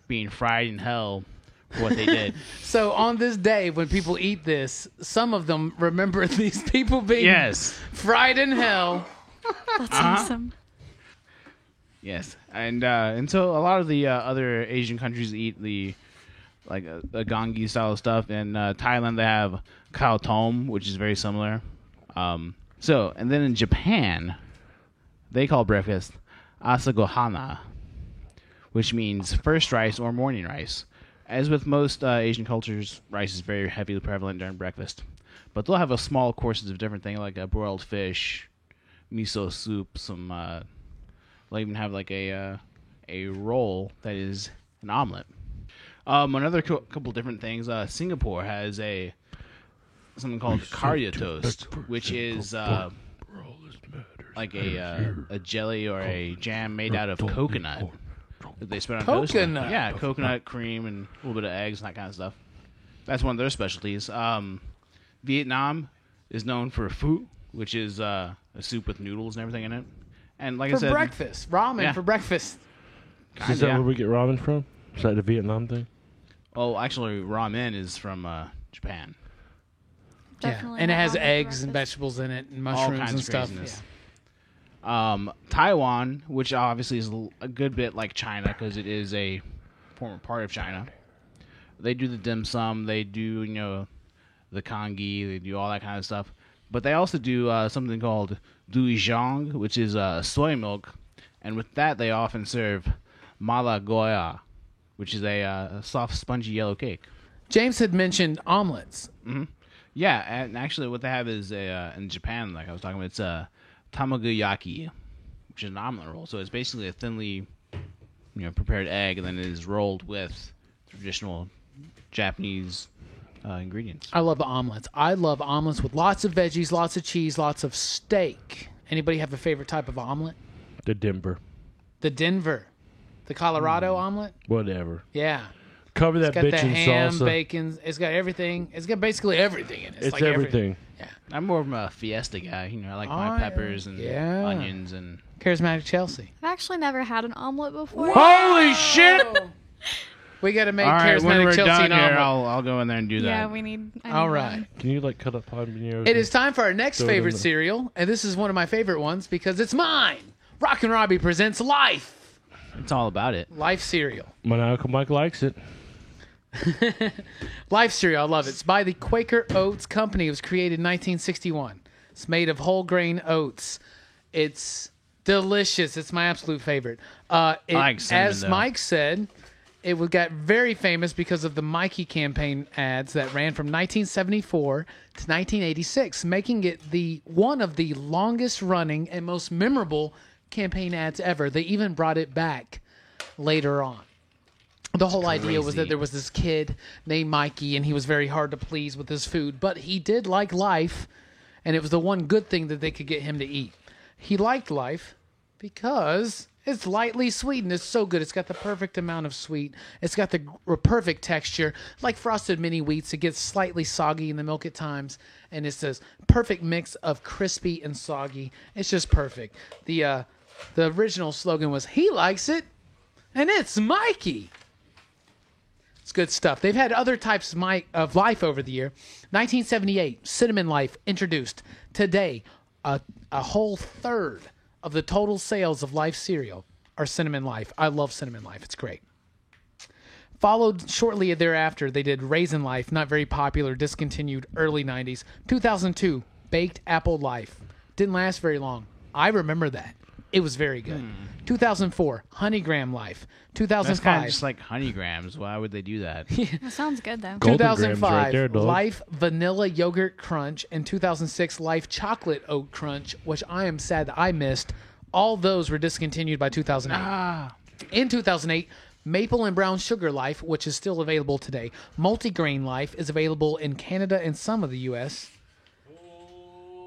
being fried in hell for what they did. So on this day, when people eat this, some of them remember these people being Yes. fried in hell. That's awesome. Yes, and so a lot of the other Asian countries eat the gonggi style stuff. In Thailand, they have khao tom, which is very similar. And then in Japan, they call breakfast asagohana, which means first rice or morning rice. As with most Asian cultures, rice is very heavily prevalent during breakfast. But they'll have a small courses of different things like a broiled fish, miso soup, some. They'll even have like a roll that is an omelet. Another couple different things. Singapore has something called karya toast, which is like a jelly or a jam made out of coconut that they spread on toast. Coconut? Yeah, coconut cream and a little bit of eggs and that kind of stuff. That's one of their specialties. Vietnam is known for pho, which is a soup with noodles and everything in it. And like I For said, breakfast. Ramen Yeah. for breakfast. Is that where we get ramen from? Is that the Vietnam thing? Oh, actually, ramen is from Japan. Definitely Yeah. And it not has ramen for eggs and breakfast. vegetables in it and All mushrooms kinds and of stuff. craziness. Yeah. Taiwan, which obviously is a good bit like China because it is a former part of China. They do the dim sum. They do, the congee. They do all that kind of stuff. But they also do something called doujiang, which is soy milk. And with that, they often serve malagoya, which is a soft, spongy yellow cake. James had mentioned omelets. Yeah, and actually what they have is in Japan, like I was talking about, it's a tamagoyaki, which is an omelet roll. So it's basically a thinly prepared egg, and then it is rolled with traditional Japanese ingredients. I love omelets. I love omelets with lots of veggies, lots of cheese, lots of steak. Anybody have a favorite type of omelet? The Denver. The Denver. The Colorado omelet. Whatever. Yeah. Cover that It's got bitch the in ham, salsa. bacon. It's got everything. It's got basically everything in it. It's like everything. I'm more of a fiesta guy. You know, I like my Oh, peppers and yeah. onions and. Charismatic Chelsea. I've actually never had an omelet before. Holy shit! We got to make All right, when Charismatic we're Chelsea done an here, omelet. I'll go in there and do that. Yeah, we need. I need All one. right. Can you like cut up habaneros? It is time for our next Throw it in favorite the- cereal, and this is one of my favorite ones because it's mine. Rock and Robbie presents Life. It's all about it. Life cereal. My Uncle Mike likes it. Life cereal, I love it. It's by the Quaker Oats Company. It was created in 1961. It's made of whole grain oats. It's delicious. It's my absolute favorite. like cinnamon, as though. Mike said, it got very famous because of the Mikey campaign ads that ran from 1974 to 1986, making it one of the longest running and most memorable campaign ads ever. They even brought it back later on. The whole idea was that there was this kid named Mikey, and he was very hard to please with his food, but he did like life, and it was the one good thing that they could get him to eat. He liked life because it's lightly sweet, and it's so good. It's got the perfect amount of sweet. It's got the perfect texture, like Frosted Mini Wheats. It gets slightly soggy in the milk at times, and it's this perfect mix of crispy and soggy. It's just perfect. The original slogan was, "He likes it, and it's Mikey." It's good stuff. They've had other types of life over the year. 1978, Cinnamon Life introduced. Today, a whole third of the total sales of Life cereal are Cinnamon Life. I love Cinnamon Life. It's great. Followed shortly thereafter, they did Raisin Life, not very popular, discontinued early 90s. 2002, Baked Apple Life. Didn't last very long. I remember that. It was very good. 2004, Honeygram Life. That's 2005, kind of just like honey grams. Why would they do that? That sounds good though. Golden grams 2005, right there, dog. Life Vanilla Yogurt Crunch, and 2006, Life Chocolate Oat Crunch, which I am sad that I missed. All those were discontinued by 2008. In 2008, Maple and Brown Sugar Life, which is still available today. Multigrain Life is available in Canada and some of the U.S.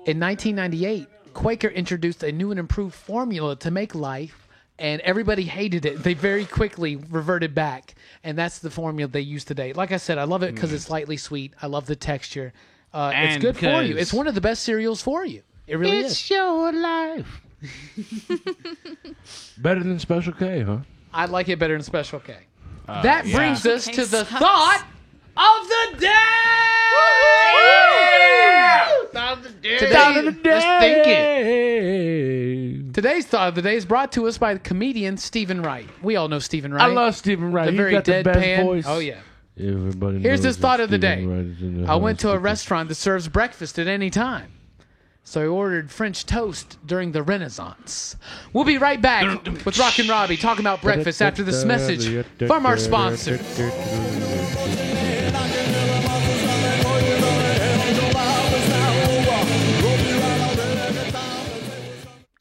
In 1998, Quaker introduced a new and improved formula to make Life, and everybody hated it. They very quickly reverted back, and that's the formula they use today. Like I said, I love it because it's slightly sweet. I love the texture. It's And good for you. 'cause- It's one of the best cereals for you. It really is. your life. Better than Special K, huh? I like it better than Special K. That yeah. brings us Okay, to the sucks. thought of the day. Today, let's think it. Today's thought of the day is brought to us by the comedian Stephen Wright. We all know Stephen Wright. I love Stephen Wright. the He's very got the best deadpan. voice. Oh yeah. Everybody Here's knows his thought that of the day. Stephen Wright is in the I went to a house. restaurant that serves breakfast at any time. So I ordered French toast during the Renaissance. We'll be right back with Rock and Robbie talking about breakfast after this message from our sponsor.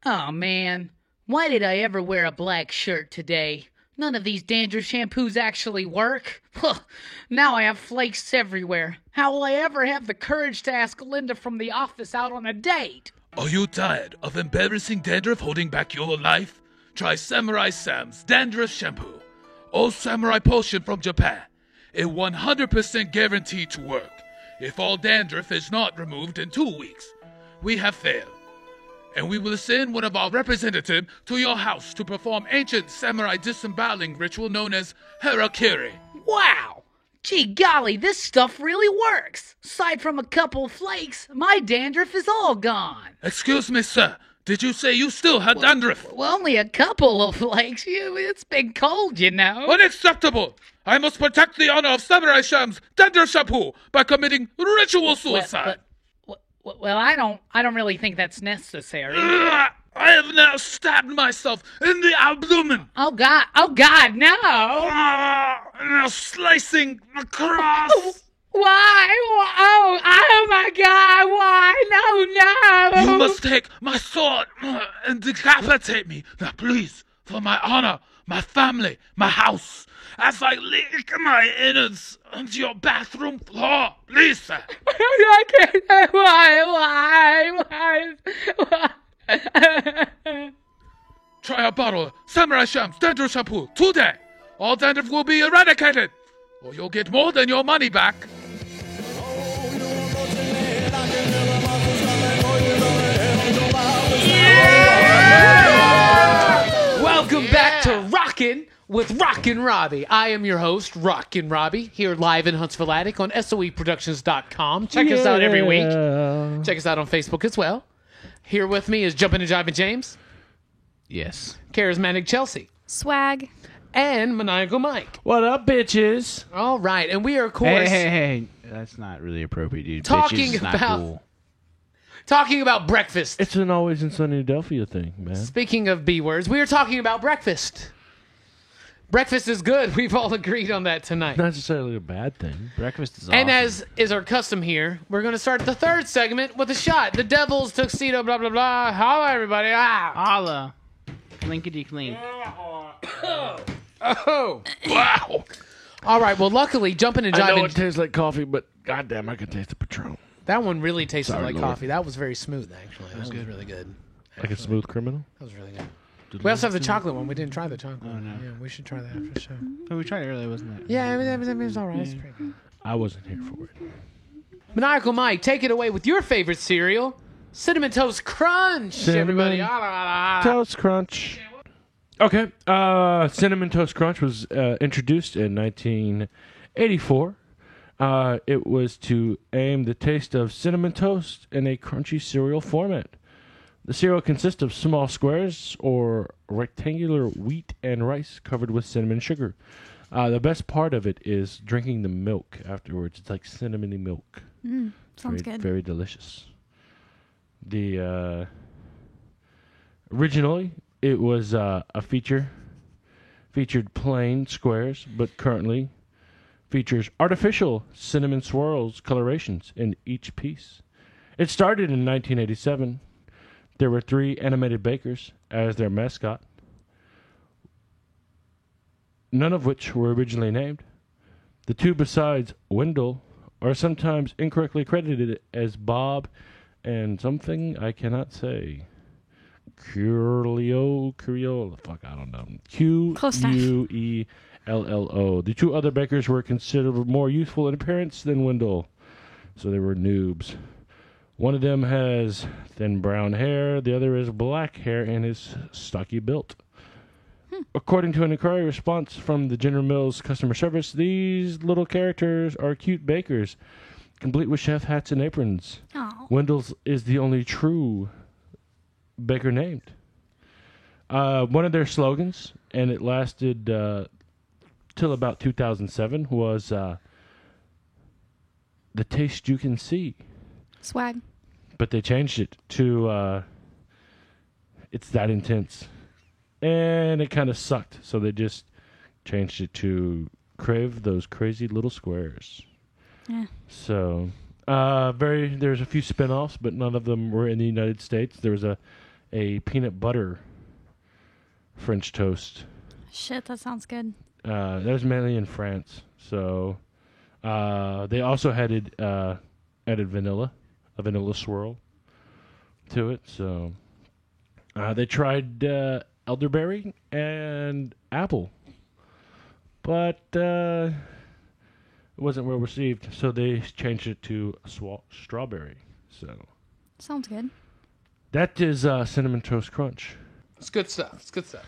Oh man, why did I ever wear a black shirt today? None of these dandruff shampoos actually work. Huh, now I have flakes everywhere. How will I ever have the courage to ask Linda from the office out on a date? Are you tired of embarrassing dandruff holding back your life? Try Samurai Sam's Dandruff Shampoo. Old Samurai Potion from Japan. It 100% guaranteed to work. If all dandruff is not removed in 2 weeks, we have failed. And we will send one of our representatives to your house to perform ancient samurai disemboweling ritual known as harakiri. Wow! Gee golly, this stuff really works. Aside from a couple flakes, my dandruff is all gone. Excuse me, sir. Did you say you still had dandruff? Well, only a couple of flakes. It's been cold, you know. Unacceptable! I must protect the honor of Samurai Sam's Dandruff Shampoo by committing ritual suicide. Well, I don't really think that's necessary. I have now stabbed myself in the abdomen. Oh God, no! Now slicing across. Why? Oh my God! Why? No! You must take my sword and decapitate me. Now, please, for my honor, my family, my house, as I leak my innards onto your bathroom floor. Please, sir. I can't. Why? Try a bottle of Samurai Shams Dandruff Shampoo today. All dandruff will be eradicated, or you'll get more than your money back. Welcome back to Rockin' with Rockin' Robbie. I am your host, Rockin' Robbie, here live in Huntsville Attic on SOEProductions.com. Check us out every week. Check us out on Facebook as well. Here with me is Jumpin' and Jivin' James, Yes. Charismatic Chelsea, Swag. and Maniacal Mike. What up, bitches? All right, and we are, of course, Hey. That's not really appropriate, dude. Talking Bitches is not about- cool. talking about breakfast. It's an Always in Sunnydelphia thing, man. Speaking of B words, we are talking about breakfast. Breakfast is good. We've all agreed on that tonight. Not necessarily a bad thing. Breakfast is awesome. And as is our custom here, we're going to start the third segment with a shot. The Devil's Tuxedo, blah, blah, blah. Hello, everybody. Ah. Holla. Clinkety clink. Oh. Wow. All right. Well, luckily, Jumpin' and I know it Jivin', tastes like coffee, but goddamn, I can taste the Patron. that one really tasted Sorry, like Lord. coffee. That was very smooth, actually. That was really good. Like a smooth criminal? That was really good. We also have the chocolate one. We didn't try the chocolate. Oh, no. Yeah, we should try that after the show. Oh, we tried it earlier, wasn't it? Yeah, it was all right. It's pretty good. I wasn't here for it. Maniacal Mike, take it away with your favorite cereal, Cinnamon Toast Crunch, everybody. Cinnamon Ah, la, la, la. Toast Crunch. Okay. Cinnamon Toast Crunch was introduced in 1984. It was to aim the taste of cinnamon toast in a crunchy cereal format. The cereal consists of small squares or rectangular wheat and rice covered with cinnamon sugar. The best part of it is drinking the milk afterwards. It's like cinnamony milk. Sounds Very, good. very delicious. The originally it was a featured plain squares, but currently features artificial cinnamon swirls colorations in each piece. It started in 1987. There were 3 animated bakers as their mascot, none of which were originally named. The 2 besides Wendell are sometimes incorrectly credited as Bob and something I cannot say. Curiola. Fuck, I don't know. Close enough. Queello. The 2 other bakers were considered more youthful in appearance than Wendell, so they were noobs. One of them has thin brown hair, the other has black hair and is stocky built. According to an inquiry response from the General Mills customer service, these little characters are cute bakers, complete with chef hats and aprons. Oh. Wendell's is the only true baker named. One of their slogans, and it lasted till about 2007, was the taste you can see. Swag. But they changed it to it's that intense. And it kind of sucked, so they just changed it to crave those crazy little squares. Yeah. So, there's a few spin-offs, but none of them were in the United States. There was a peanut butter French toast. Shit, that sounds good. That was mainly in France. So, they also added vanilla, a vanilla swirl to it. So, they tried elderberry and apple, but it wasn't well received, so they changed it to strawberry. So Sounds good. that is Cinnamon Toast Crunch. It's good stuff. It's good stuff.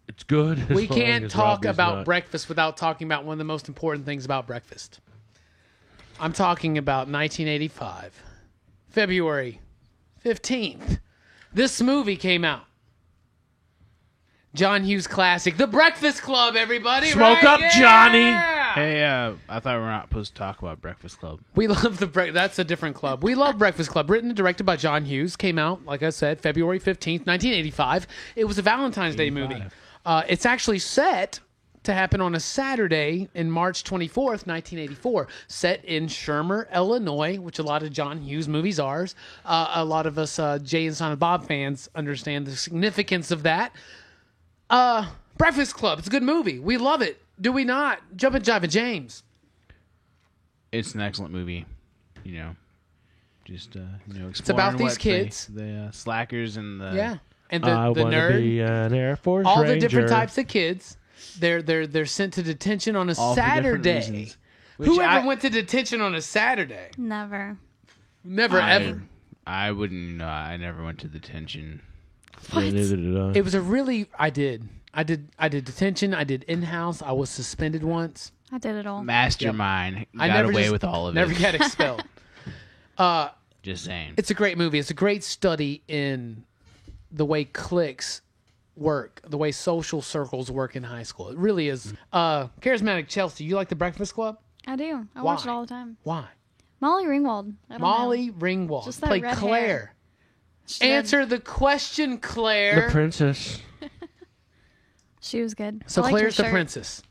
It's good. as We long can't as talk Robbie's about not- breakfast without talking about one of the most important things about breakfast. I'm talking about 1985, February 15th. This movie came out. John Hughes classic, The Breakfast Club, everybody. Smoke right? up, Johnny. Hey, I thought we were not supposed to talk about Breakfast Club. We love that's a different club. We love Breakfast Club. Written and directed by John Hughes. Came out, like I said, February 15th, 1985. It was a Valentine's Day movie. It's actually set to happen on a Saturday in March 24th, 1984. Set in Shermer, Illinois, which a lot of John Hughes movies are. A lot of us Jay and Silent Bob fans understand the significance of that. Breakfast Club. It's a good movie. We love it. Do we not? Jumpin' Jivin' James. It's an excellent movie. You know, just exploring about these what kids. the slackers and the Yeah. And I the want to nerd, be an Air Force all Ranger. the different types of kids, they're sent to detention on a All for different Saturday. reasons. Which Whoever went to detention on a Saturday? Never. Never ever. I wouldn't. I never went to detention. Yeah, neither did I. It was a really. I did detention. I did in-house. I was suspended once. I did it all. Mastermind I got never away just- with all of Never it. got expelled. Just saying. It's a great movie. It's a great study in the way cliques work, the way social circles work in high school. It really is. Charismatic Chelsea, you like The Breakfast Club? I do. I watch it Why? all the time. Why? Molly Ringwald. I don't Molly know. Ringwald Just that played red Claire. hair. She did. Answer the question, Claire. The princess. She was good. So I liked her Claire's the shirt. princess.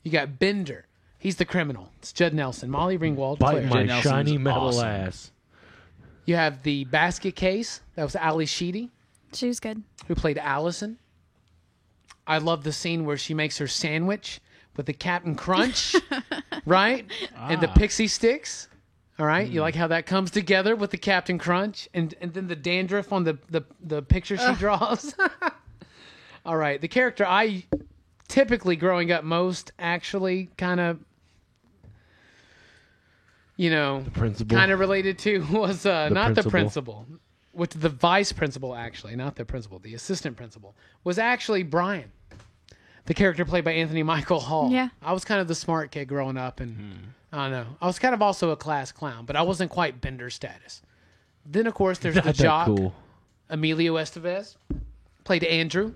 You got Bender. He's the criminal. It's Judd Nelson. Molly Ringwald. Bite Claire. my Nelson's shiny metal awesome. ass. You have the basket case. That was Ali Sheedy, She was good. who played Allison. I love the scene where she makes her sandwich with the Captain Crunch, right? And the pixie sticks. All right. You like how that comes together with the Captain Crunch and then the dandruff on the picture she draws. All right. The character I typically growing up most actually kind of, Principal. kind of related to was not the principal. principal, with the vice principal actually, not the principal, the assistant principal was actually Brian, the character played by Anthony Michael Hall. Yeah. I was kind of the smart kid growing up, and I don't know, I was kind of also a class clown, but I wasn't quite Bender status. Then of course there's the Not that jock, cool. Emilio Estevez, played Andrew,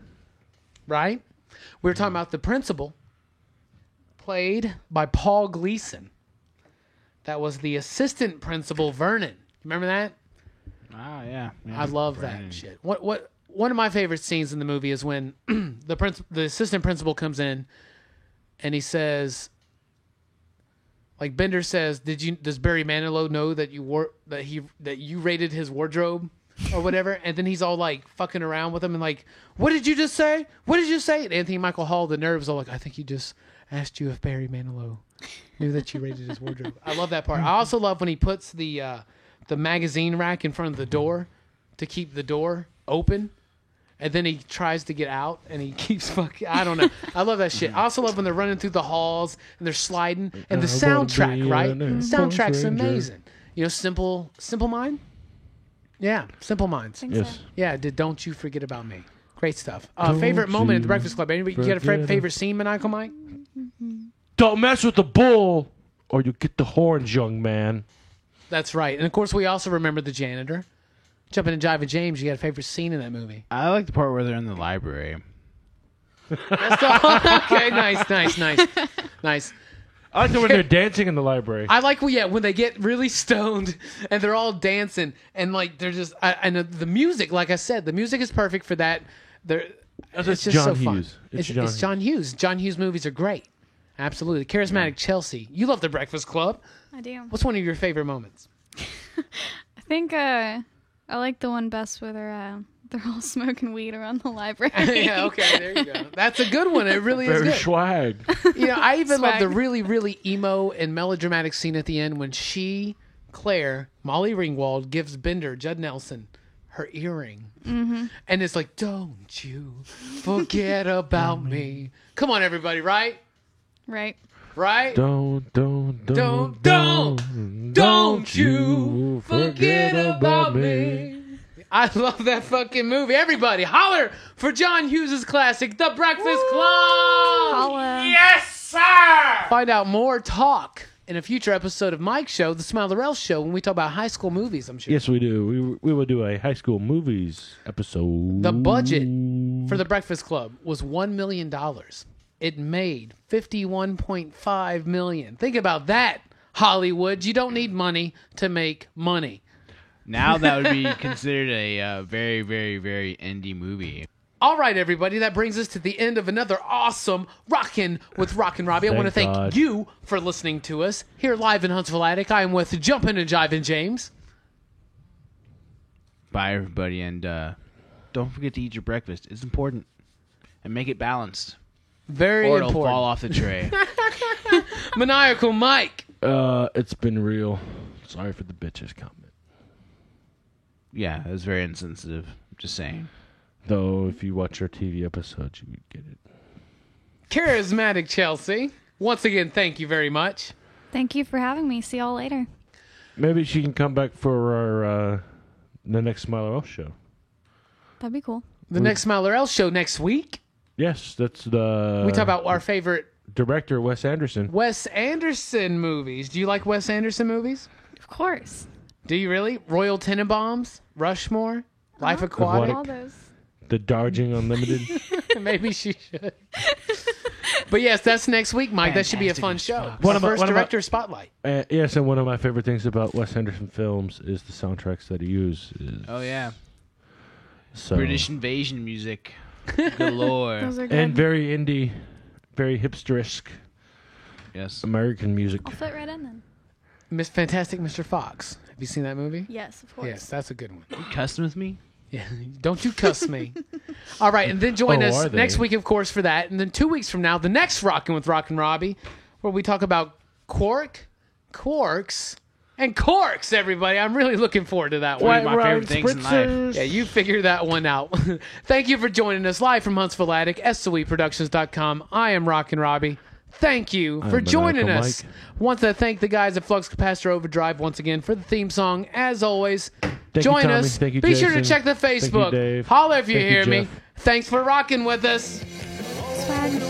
right? We were talking about the principal, played by Paul Gleason. That was the assistant principal, Vernon. Remember that? Ah, yeah. I love that shit. What? One of my favorite scenes in the movie is when the assistant principal comes in, and he says, like Bender says, does Barry Manilow know that you raided his wardrobe or whatever? And then he's all like fucking around with him and like, what did you just say? What did you say? And Anthony Michael Hall, the nerd, was all like, I think he just asked you if Barry Manilow knew that you raided his wardrobe. I love that part. I also love when he puts the magazine rack in front of the door to keep the door open, and then he tries to get out and he keeps fucking. I don't know. I love that shit. I also love when they're running through the halls and they're sliding and the I wanna be soundtrack. Right, an Air Force soundtrack's Ranger. amazing. Simple Mind. Yeah, Simple Minds. Think Yes. so. Yeah, Don't You Forget About Me. Great stuff. Don't Favorite moment at the you Breakfast Club. Anybody? You got a forget favorite scene, Maniacal Mike? Don't mess with the bull, or you get the horns, young man. That's right. And of course, we also remember the janitor. Jumping and Jive and James, you got a favorite scene in that movie? I like the part where they're in the library. Okay, nice. I like it when they're dancing in the library. I like when they get really stoned and they're all dancing and like they're just and the music, like I said, the music is perfect for that. It's just John so fun. Hughes. It's John Hughes. John Hughes movies are great. Absolutely. Charismatic Chelsea. You love The Breakfast Club. I do. What's one of your favorite moments? I think I like the one best where they're all smoking weed around the library. Yeah, okay, there you go. That's a good one. It really is Very good. swag. I even love Swag. the really, really emo and melodramatic scene at the end when Claire, Molly Ringwald, gives Bender, Judd Nelson, her earring. Mm-hmm. And it's like, don't you forget about me. Come on, everybody, right? Right. Right? Don't you forget about me. I love that fucking movie. Everybody, holler for John Hughes' classic, The Breakfast Club. Holla. Yes, sir. Find out more talk in a future episode of Mike's show, The Smile Rel Show, when we talk about high school movies, I'm sure. Yes, we do. We will do a high school movies episode. The budget for The Breakfast Club was $1 million. It made $51.5 million. Think about that, Hollywood. You don't need money to make money. Now that would be considered a very, very, very indie movie. All right, everybody, that brings us to the end of another awesome Rockin' with Rockin' Robbie. I want to thank God. you for listening to us here live in Huntsville Attic. I am with Jumpin' and Jivin' James. Bye, everybody, and don't forget to eat your breakfast. It's important. And make it balanced. Very Or it'll important. fall off the tray. Maniacal Mike. It's been real. Sorry for the bitches comment. Yeah, it was very insensitive. Just saying. Though, if you watch our TV episodes, you would get it. Charismatic Chelsea. Once again, thank you very much. Thank you for having me. See y'all later. Maybe she can come back for our the next Smiler Else show. That'd be cool. The next Smiler Else show next week. Yes, that's the... We talk about our favorite director, Wes Anderson. Wes Anderson movies. Do you like Wes Anderson movies? Of course. Do you really? Royal Tenenbaums, Rushmore, Life Aquatic. All those. The Darjeeling Unlimited. Maybe she should. But yes, that's next week, Mike. That should be a fun show. One of my- First one of my- director spotlight. Yes, and one of my favorite things about Wes Anderson films is the soundtracks that he uses. Oh yeah, So, British invasion music galore. Those are good. and very indie, very hipsterisk Yes. American music. I'll fit right in then. Miss Fantastic Mr. Fox. Have you seen that movie? Yes, of course. Yes, that's a good one. Custom with me? Yeah, don't you cuss me. All right, and then join Oh, us are they? next week, of course, for that. And then 2 weeks from now, the next Rockin' with Rock and Robbie, where we talk about quarks, and corks, everybody. I'm really looking forward to that one. One of my favorite things in life. Yeah, you figure that one out. Thank you for joining us live from Huntsville Attic, SOEProductions.com. I am Rockin' Robbie. Thank you for I'm joining Maniacal us. Mike. Want to thank the guys at Flux Capacitor Overdrive once again for the theme song. As always, you, join Tommy. us. Thank you, Be sure to Jason. check the Thank you, Facebook. Dave. Holler if you Thank you, hear me. Jeff. Thanks for rocking with us. Swag.